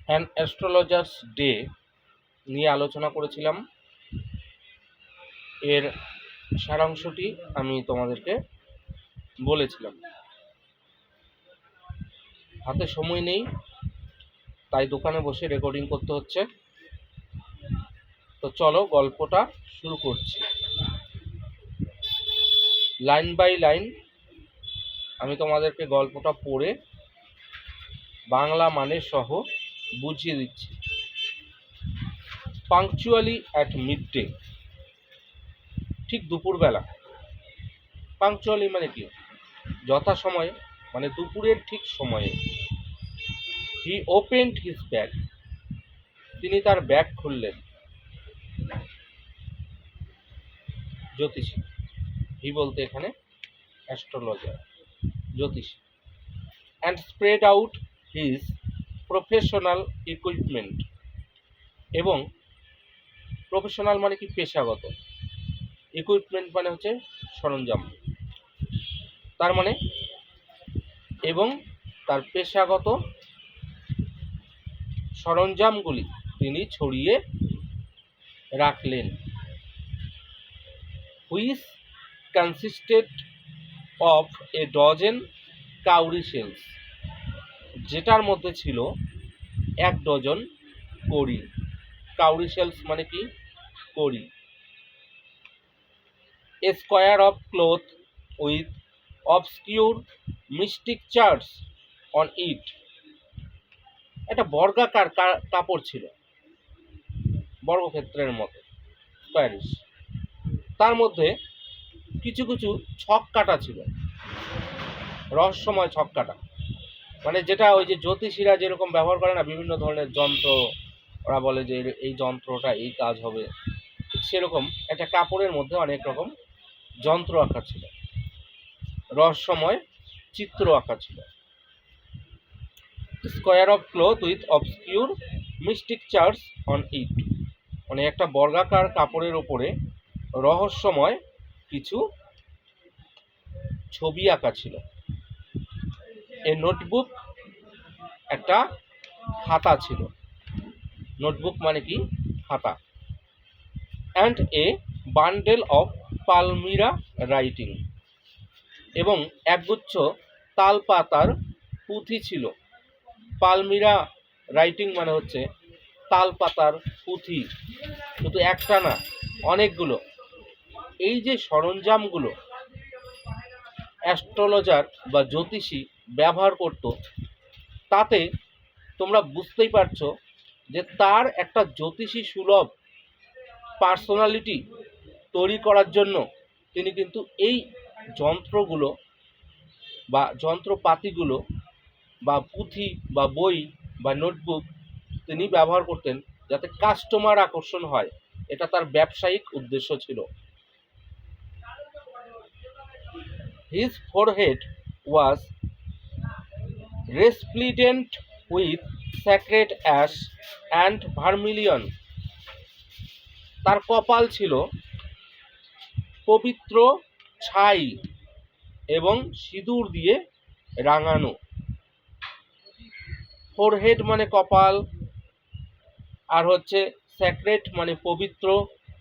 An astrologers day নিয়ে আলোচনা করেছিলাম। এর সারাংশটি আমি তোমাদেরকে বলেছিলাম। হাতে সময় নেই, তাই দোকানে বসে রেকর্ডিং করতে হচ্ছে। তো চলো গল্পটা শুরু করছি। লাইন বাই লাইন আমি তোমাদেরকে গল্পটা পড়ে বাংলা মানে সহ বুঝিয়ে দিচ্ছি। পাংচুয়ালি অ্যাট মিডডে, ঠিক দুপুরবেলা। পাংচুয়ালি মানে কি? যথাসময়ে, মানে দুপুরের ঠিক সময়ে। হি ওপেন্ড হিজ ব্যাগ, তিনি তার ব্যাগ খুললেন। জ্যোতিষী, হি বলতে এখানে অ্যাস্ট্রোলজার, জ্যোতিষী। And spread out his professional equipment, এবং প্রফেশনাল মানে কি? পেশাগত। ইকুইপমেন্ট মানে হচ্ছে সরঞ্জাম, তার মানে এবং তার পেশাগত সরঞ্জামগুলি তিনি ছড়িয়ে রাখলেন। হুইচ কনসিস্টেড অফ এ ডজন কাউরি শেলস, যেটার মধ্যে ছিল 1 ডজন কড়ি। কাউরি শেলস মানে কি? কড়ি। A square of cloth with obscure mystic charts on it, একটা বর্গাকার কাপড় ছিল, বর্গক্ষেত্রের মতো, স্কোয়ারিশ। তার মধ্যে কিছু কিছু ছক কাটা ছিল, রহস্যময় ছক কাটা, মানে যেটা ওই যে জ্যোতিষীরা যেরকম ব্যবহার করে না, বিভিন্ন ধরনের যন্ত্র, ওরা বলে যে এই যন্ত্রটা এই কাজ হবে, ঠিক সেরকম একটা কাপড়ের মধ্যে অনেক রকম যন্ত্র আঁকা ছিল, রহস্যময় চিত্র আঁকা ছিল। Square of cloth with obscure mystic charts on ইট, মানে একটা বর্গাকার কাপড়ের ওপরে রহস্যময় কিছু ছবি আঁকা ছিল। এ নোটবুক, একটা খাতা ছিল। নোটবুক মানে কি? খাতা। And a bundle of palmyra writing, এবং একগুচ্ছ তাল পাতার পুঁথি ছিল। পালমিরা রাইটিং মানে হচ্ছে তাল পাতার পুঁথি, শুধু একটা না, অনেকগুলো। এই যে সরঞ্জামগুলো অ্যাস্ট্রোলজার বা জ্যোতিষী ব্যবহার করত, তাতে তোমরা বুঝতেই পারছো যে তার একটা জ্যোতিষী সুলভ পার্সোনালিটি তৈরি করার জন্য তিনি কিন্তু এই যন্ত্রগুলো বা যন্ত্রপাতিগুলো বা পুঁথি বা বই বা নোটবুক তিনি ব্যবহার করতেন, যাতে কাস্টমার আকর্ষণ হয়। এটা তার ব্যবসায়িক উদ্দেশ্য ছিল। His forehead was resplendent with sacred ash and vermilion, তার কপাল ছিল পবিত্র ছাই এবং সিঁদুর দিয়ে রাঙানো। ফোরহেড মানে কপাল, আর হচ্ছে স্যাক্রেড মানে পবিত্র,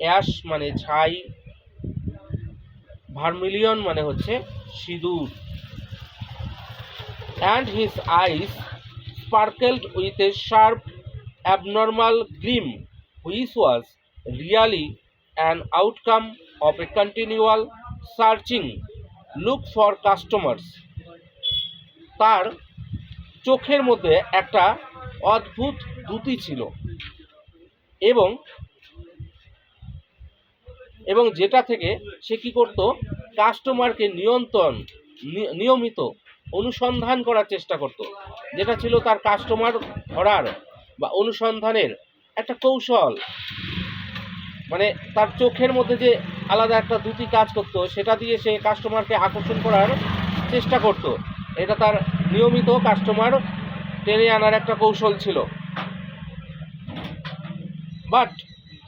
অ্যাশ মানে ছাই, ভার্মিলিয়ন মানে হচ্ছে সিঁদুর। And his eyes sparkled with a sharp, abnormal gleam, which was really an outcome of a continual searching look for customers. তার চোখের মধ্যে একটা অদ্ভুত দ্যুতি ছিল, এবং যেটা থেকে সে কি করত? কাস্টমারকে নিয়মিত অনুসন্ধান করার চেষ্টা করত, যেটা ছিল তার কাস্টমার ধরার বা অনুসন্ধানের একটা কৌশল। মানে তার চোখের মধ্যে যে আলাদা একটা দ্যুতি কাজ করতো, সেটা দিয়ে সে কাস্টমারকে আকর্ষণ করার চেষ্টা করত। এটা তার নিয়মিত কাস্টমার টেনে আনার একটা কৌশল ছিল। But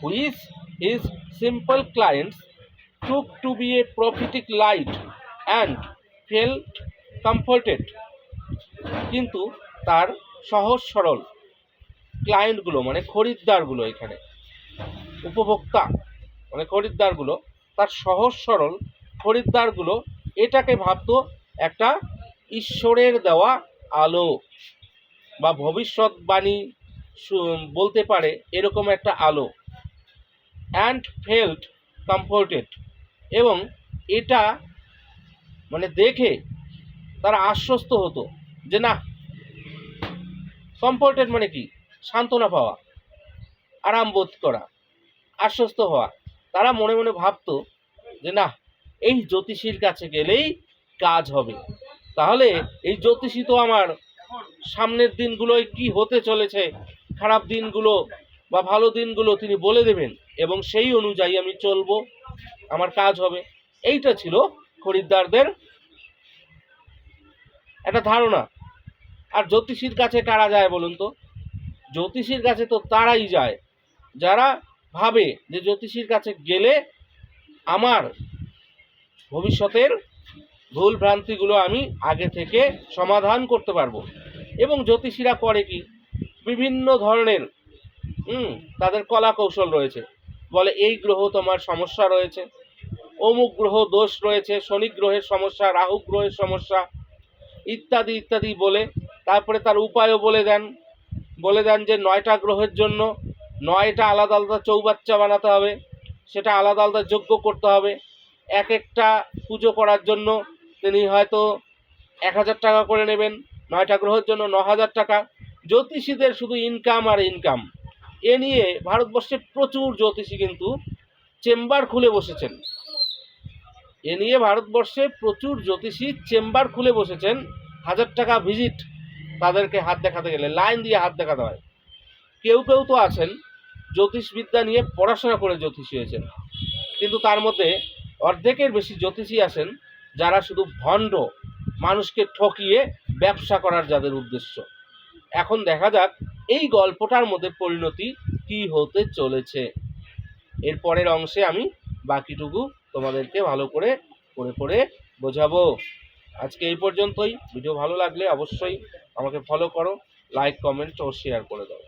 which his simple clients took to be a prophetic light and felt comforted, কিন্তু তার সহজ সরল ক্লায়েন্টগুলো মানে খরিদ্দারগুলো, এখানে উপভোক্তা মানে খরিদ্দারগুলো, তার সহজ সরল খরিদ্দারগুলো এটাকে ভাবতো একটা ঈশ্বরের দেওয়া আলো বা ভবিষ্যৎবাণী বলতে পারে এরকম একটা আলো। অ্যান্ড ফেল্ট কমফোর্টেড, এবং এটা মানে দেখে তারা আশ্বস্ত হতো যে না, কমফোর্টেড মানে কি, সান্ত্বনা পাওয়া, আরাম বোধ করা, আশ্বস্ত হওয়া। তারা মনে মনে ভাবতো যে না, এই জ্যোতিষীর কাছে গেলেই কাজ হবে, তাহলে এই জ্যোতিষী তো আমার সামনের দিনগুলোয় কি হতে চলেছে, খারাপ দিনগুলো বা ভালো দিনগুলো তিনি বলে দেবেন এবং সেই অনুযায়ী আমি চলবো, আমার কাজ হবে। এইটা ছিল খরিদ্দারদের একটা ধারণা। আর জ্যোতিষীর কাছে কারা যায় বলুন তো? জ্যোতিষীর কাছে তো তারাই যায় যারা ভাবে যে জ্যোতিষীর কাছে গেলে আমার ভবিষ্যতের ভুল ভ্রান্তিগুলো আমি আগে থেকে সমাধান করতে পারবো। এবং জ্যোতিষীরা করে কি, বিভিন্ন ধরনের তাদের কলা কৌশল রয়েছে। বলে এই গ্রহ তোমার সমস্যা রয়েছে, অমুক গ্রহ দোষ রয়েছে, শনি গ্রহের সমস্যা, রাহু গ্রহের সমস্যা, ইত্যাদি ইত্যাদি বলে তারপরে তার উপায়ও বলে দেন যে 9টা গ্রহের জন্য 9টা আলাদা আলাদা চৌবাচ্চা বানাতে হবে, সেটা আলাদা আলাদা যজ্ঞ করতে হবে। এক একটা পুজো করার জন্য তিনি হয়তো 1000 টাকা করে নেবেন, 9টা গ্রহের জন্য 9000 টাকা। জ্যোতিষীদের শুধু ইনকাম আর ইনকাম। এ নিয়ে ভারতবর্ষে প্রচুর জ্যোতিষী কিন্তু চেম্বার খুলে বসেছেন। এ নিয়ে ভারতবর্ষে প্রচুর জ্যোতিষী চেম্বার খুলে বসেছেন। 1000 টাকা ভিজিট, তাদেরকে হাত দেখাতে গেলে লাইন দিয়ে হাত দেখাতে হয়। কেউ কেউ তো আছেন জ্যোতিষবিদ্যা নিয়ে পড়াশোনা করে জ্যোতিষী হয়েছেন, কিন্তু তার মধ্যে অর্ধেকের বেশি জ্যোতিষী আছেন যারা শুধু ভণ্ড, মানুষকে ঠকিয়ে ব্যবসা করার যাদের উদ্দেশ্য। এখন দেখা যাক এই গল্পটার মধ্যে পরিণতি কি হতে চলেছে। এর পরের অংশে আমি বাকিটুকু তোমাদেরকে ভালো করে পড়ে বোঝাবো। আজকে এই পর্যন্তই। ভিডিও ভালো লাগলে অবশ্যই আমাকে ফলো করো, লাইক, কমেন্ট ও শেয়ার করে দাও।